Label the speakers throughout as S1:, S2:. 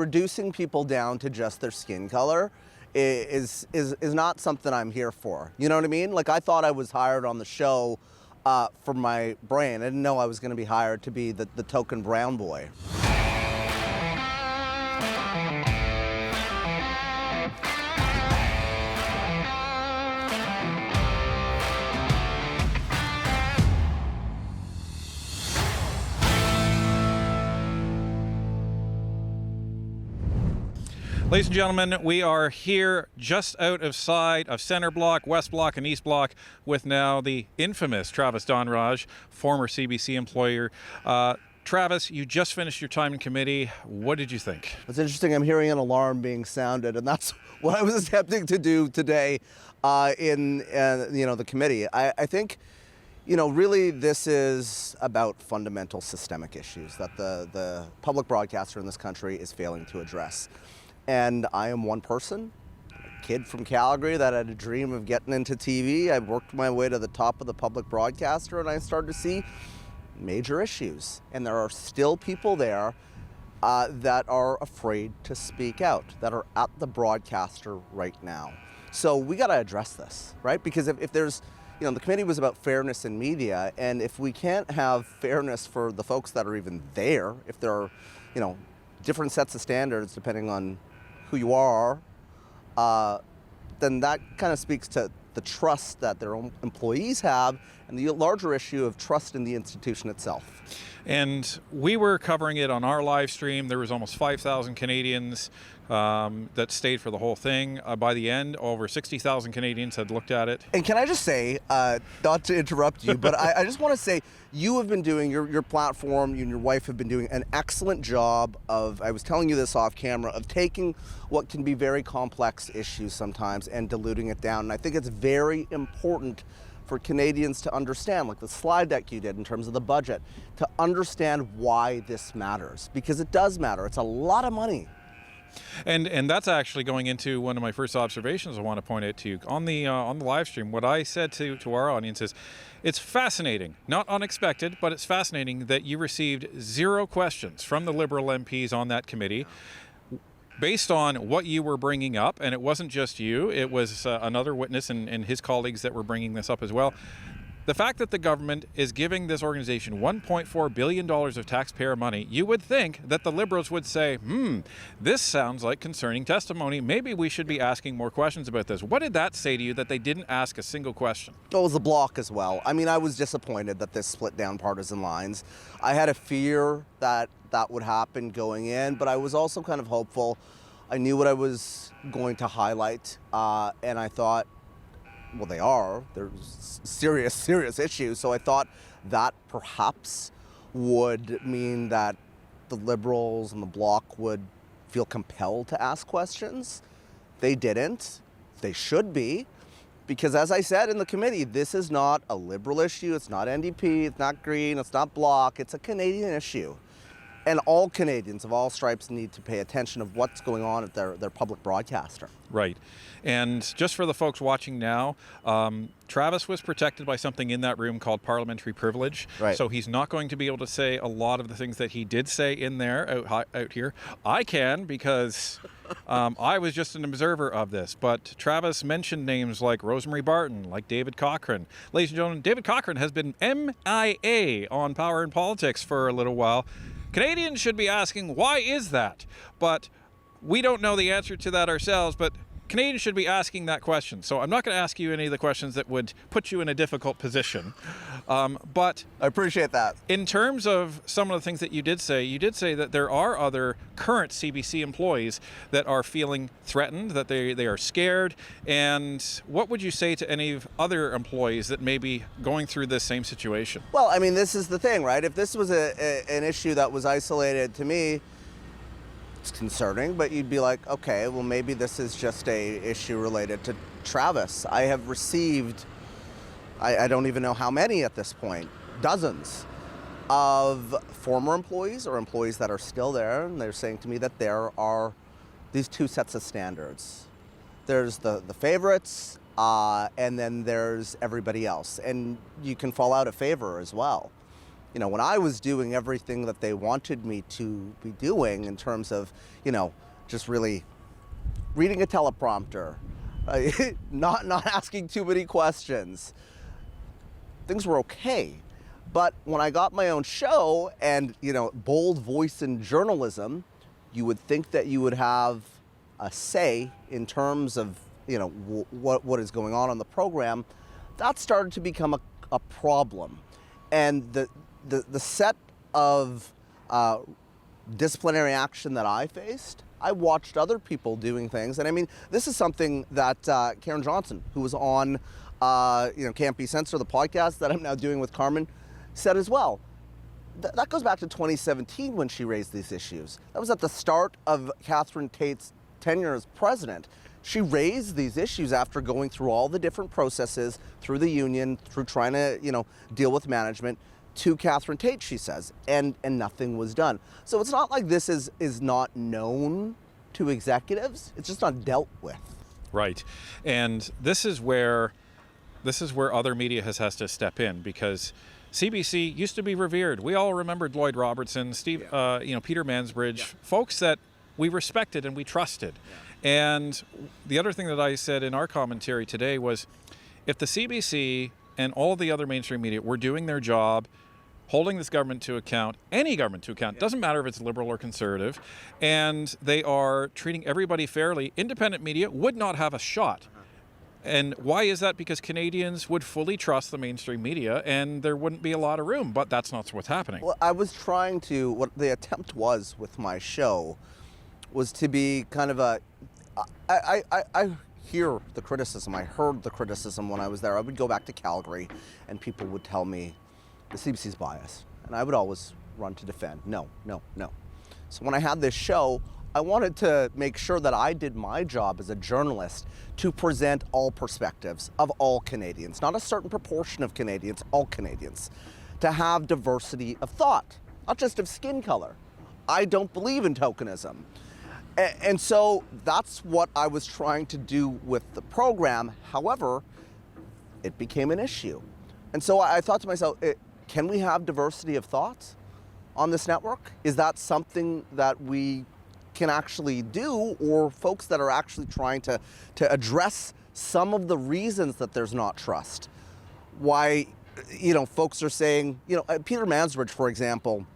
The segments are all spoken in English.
S1: Reducing people down to just their skin color is not something I'm here for. You know what I mean? Like, I thought I was hired on the show for my brain. I didn't know I was going to be hired to be the token brown boy.
S2: Ladies and gentlemen, we are here just out of sight of Centre Block, West Block, and East Block with now the infamous Travis Donraj, former CBC employer. Travis, you just finished your time in committee. What did you think?
S1: It's interesting. I'm hearing an alarm being sounded, and that's what I was attempting to do today in the committee. I think, really this is about fundamental systemic issues that the public broadcaster in this country is failing to address. And I am one person, a kid from Calgary that had a dream of getting into TV. I worked my way to the top of the public broadcaster, and I started to see major issues. And there are still people there that are afraid to speak out, that are at the broadcaster right now. So we got to address this, right? Because if there's, the committee was about fairness in media, and if we can't have fairness for the folks that are even there, if there are, different sets of standards depending on who you are, then that kind of speaks to the trust that their own employees have and the larger issue of trust in the institution itself.
S2: And we were covering it on our live stream. There was almost 5,000 Canadians that stayed for the whole thing. By the end, over 60,000 Canadians had looked at it.
S1: And can I just say, not to interrupt you, but I just want to say, you have been doing, your platform, you and your wife have been doing an excellent job of, I was telling you this off camera, of taking what can be very complex issues sometimes and diluting it down. And I think it's very important for Canadians to understand, like the slide deck you did in terms of the budget, to understand why this matters, because it does matter. It's a lot of money.
S2: And that's actually going into one of my first observations I want to point out to you. On the live stream, what I said to our audience is, it's fascinating, not unexpected, but it's fascinating that you received 0 questions from the Liberal MPs on that committee based on what you were bringing up. And it wasn't just you, it was another witness and his colleagues that were bringing this up as well. The fact that the government is giving this organization $1.4 billion of taxpayer money, you would think that the Liberals would say, this sounds like concerning testimony. Maybe we should be asking more questions about this. What did that say to you that they didn't ask a single question?
S1: It was the Bloc as well. I mean, I was disappointed that this split down partisan lines. I had a fear that that would happen going in, but I was also kind of hopeful. I knew what I was going to highlight, and I thought, well, there's serious issues. So I thought that perhaps would mean that the Liberals and the Bloc would feel compelled to ask questions. They didn't. They should be. Because as I said in the committee, this is not a Liberal issue. It's not NDP. It's not Green. It's not Bloc. It's a Canadian issue. And all Canadians of all stripes need to pay attention of what's going on at their public broadcaster.
S2: Right. And just for the folks watching now, Travis was protected by something in that room called parliamentary privilege.
S1: Right.
S2: So he's not going to be able to say a lot of the things that he did say in there out here. I can, because I was just an observer of this. But Travis mentioned names like Rosemary Barton, like David Cochrane. Ladies and gentlemen, David Cochrane has been MIA on Power and Politics for a little while. Canadians should be asking, why is that? But we don't know the answer to that ourselves, but Canadians should be asking that question. So I'm not going to ask you any of the questions that would put you in a difficult position. But
S1: I appreciate that.
S2: In terms of some of the things that you did say that there are other current CBC employees that are feeling threatened, that they are scared. And what would you say to any other employees that may be going through this same situation?
S1: Well, I mean, this is the thing, right? If this was an issue that was isolated to me, it's concerning, but you'd be like, okay, well, maybe this is just a issue related to Travis. I have received, I don't even know how many at this point, dozens of former employees or employees that are still there, and they're saying to me that there are these 2 sets of standards. There's the favorites, and then there's everybody else. And you can fall out of favor as well. when I was doing everything that they wanted me to be doing in terms of, just really reading a teleprompter, not asking too many questions, things were okay. But when I got my own show and, bold voice in journalism, you would think that you would have a say in terms of, what is going on the program. That started to become a problem. And the set of disciplinary action that I faced, I watched other people doing things. And I mean, this is something that Karen Johnson, who was on, Can't Be Censored, the podcast that I'm now doing with Carmen, said as well. That goes back to 2017 when she raised these issues. That was at the start of Catherine Tate's tenure as president. She raised these issues after going through all the different processes, through the union, through trying to, deal with management, to Catherine Tate, she says, and nothing was done. So it's not like this is not known to executives. It's just not dealt with.
S2: Right. And this is where other media has to step in, because CBC used to be revered. We all remembered Lloyd Robertson, Peter Mansbridge, folks that we respected and we trusted. And the other thing that I said in our commentary today was, if the CBC and all the other mainstream media were doing their job, holding this government to account, any government to account, doesn't matter if it's liberal or conservative, and they are treating everybody fairly, independent media would not have a shot. And why is that? Because Canadians would fully trust the mainstream media and there wouldn't be a lot of room, but that's not what's happening.
S1: Well, I was trying to, what the attempt was with my show was to be kind of I hear the criticism. I heard the criticism when I was there. I would go back to Calgary and people would tell me the CBC's biased. And I would always run to defend. No. So when I had this show, I wanted to make sure that I did my job as a journalist to present all perspectives of all Canadians, not a certain proportion of Canadians, all Canadians, to have diversity of thought, not just of skin color. I don't believe in tokenism. And so that's what I was trying to do with the program. However, it became an issue. And so I thought to myself, can we have diversity of thoughts on this network? Is that something that we can actually do, or folks that are actually trying to address some of the reasons that there's not trust? Why, folks are saying, Peter Mansbridge, for example,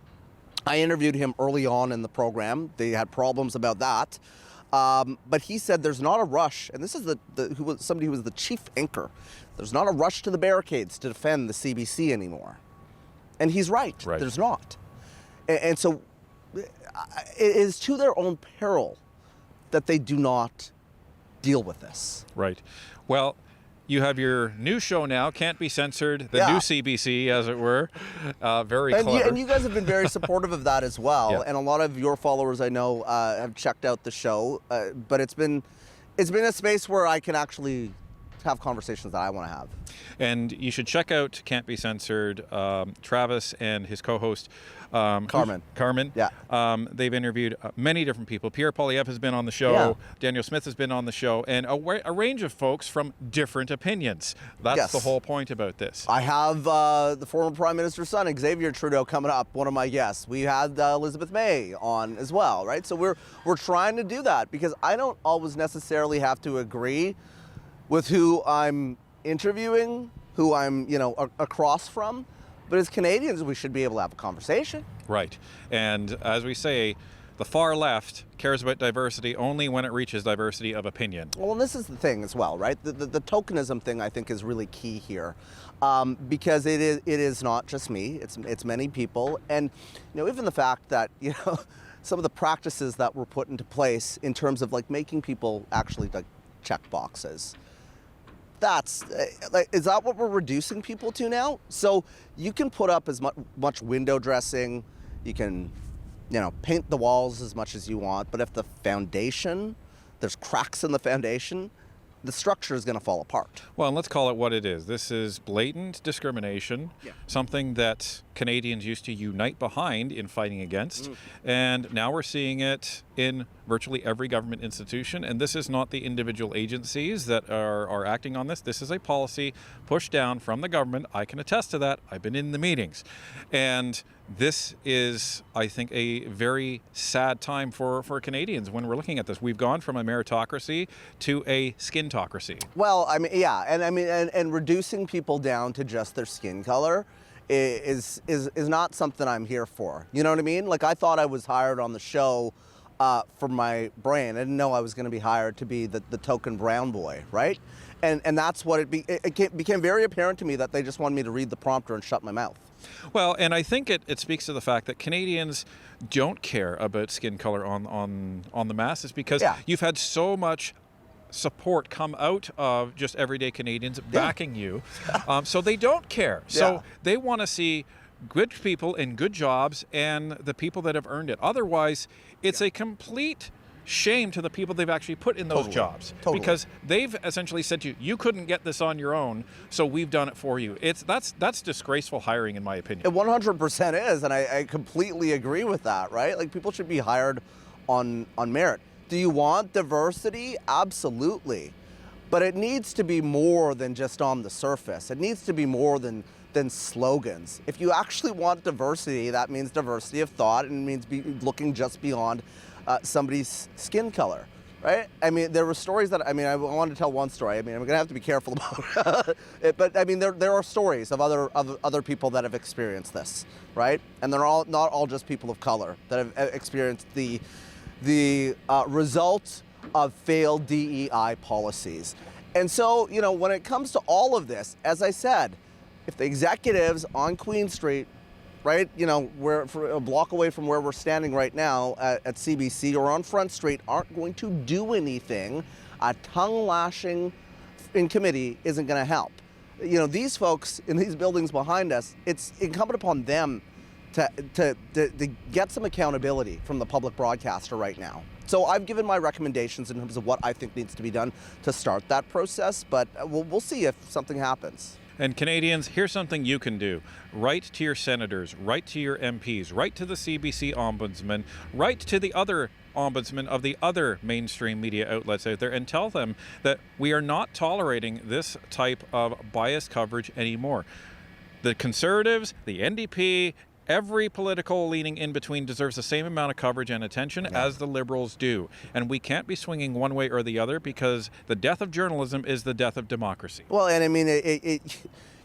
S1: I interviewed him early on in the program. They had problems about that. But he said there's not a rush, and this is somebody who was the chief anchor. There's not a rush to the barricades to defend the CBC anymore. And he's right. There's not. And so it is to their own peril that they do not deal with this.
S2: Right. Well, you have your new show now, Can't Be Censored, the new CBC, as it were. Very clever.
S1: And you guys have been very supportive of that as well. Yeah. And a lot of your followers, I know, have checked out the show. But it's been a space where I can actually have conversations that I want to have.
S2: And you should check out Can't Be Censored. Travis and his co-host
S1: Carmen.
S2: Yeah. They've interviewed many different people. Pierre Poilievre has been on the show. Yeah. Daniel Smith has been on the show, and a range of folks from different opinions. That's the whole point about this.
S1: I have the former Prime Minister's son, Xavier Trudeau, coming up, one of my guests. We had Elizabeth May on as well, right? So we're trying to do that, because I don't always necessarily have to agree with who I'm interviewing, who I'm, across from. But as Canadians, we should be able to have a conversation.
S2: Right. And as we say, the far left cares about diversity only when it reaches diversity of opinion.
S1: Well, and this is the thing as well, right? The tokenism thing, I think, is really key here, because it is not just me. It's many people. And, even the fact that, some of the practices that were put into place in terms of, making people actually, check boxes. That's is that what we're reducing people to now? So you can put up as much window dressing, you can, paint the walls as much as you want, but if the foundation, there's cracks in the foundation, the structure is going to fall apart.
S2: Well, and let's call it what it is. This is blatant discrimination, something that Canadians used to unite behind in fighting against. And now we're seeing it in virtually every government institution. And this is not the individual agencies that are acting on this. This is a policy pushed down from the government. I can attest to that. I've been in the meetings. And this is, I think, a very sad time for Canadians when we're looking at this. We've gone from a meritocracy to a skintocracy.
S1: Well, I mean, yeah, and reducing people down to just their skin color is not something I'm here for. You know what I mean? Like, I thought I was hired on the show for my brain. I didn't know I was going to be hired to be the token brown boy, right? And that's what it became very apparent to me that they just wanted me to read the prompter and shut my mouth.
S2: Well, and I think it speaks to the fact that Canadians don't care about skin color on the masses because you've had so much support come out of just everyday Canadians backing you. So they don't care. So they want to see good people in good jobs and the people that have earned it. Otherwise, it's a complete shame to the people they've actually put in those jobs. Because they've essentially said to you, you couldn't get this on your own, so we've done it for you. That's disgraceful hiring, in my opinion.
S1: It 100% is, and I completely agree with that, right? Like, people should be hired on merit. Do you want diversity? Absolutely. But it needs to be more than just on the surface. It needs to be more than slogans. If you actually want diversity, that means diversity of thought, and it means looking just beyond somebody's skin color, right? I mean, there were stories that, I wanted to tell one story. I mean, I'm going to have to be careful about it, but I mean, there are stories of other people that have experienced this, right? And they're not all just people of color that have experienced the result of failed DEI policies. And so, you know, when it comes to all of this, as I said, if the executives on Queen Street, right, you know, we're a block away from where we're standing right now at CBC or on Front Street, aren't going to do anything, a tongue lashing in committee isn't going to help. You know, these folks in these buildings behind us, it's incumbent upon them to get some accountability from the public broadcaster right now. So I've given my recommendations in terms of what I think needs to be done to start that process, but we'll see if something happens.
S2: And Canadians, here's something you can do. Write to your senators, write to your MPs, write to the CBC ombudsman, write to the other ombudsman of the other mainstream media outlets out there and tell them that we are not tolerating this type of biased coverage anymore. The Conservatives, the NDP, every political leaning in between deserves the same amount of coverage and attention as the Liberals do. And we can't be swinging one way or the other because the death of journalism is the death of democracy.
S1: Well, and I mean,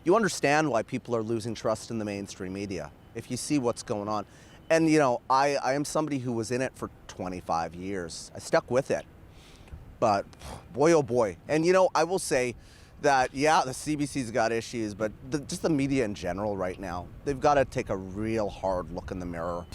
S1: you understand why people are losing trust in the mainstream media if you see what's going on. And, you know, I am somebody who was in it for 25 years. I stuck with it. But boy, oh boy. And, you know, I will say that, yeah, the CBC's got issues, but just the media in general right now, they've got to take a real hard look in the mirror.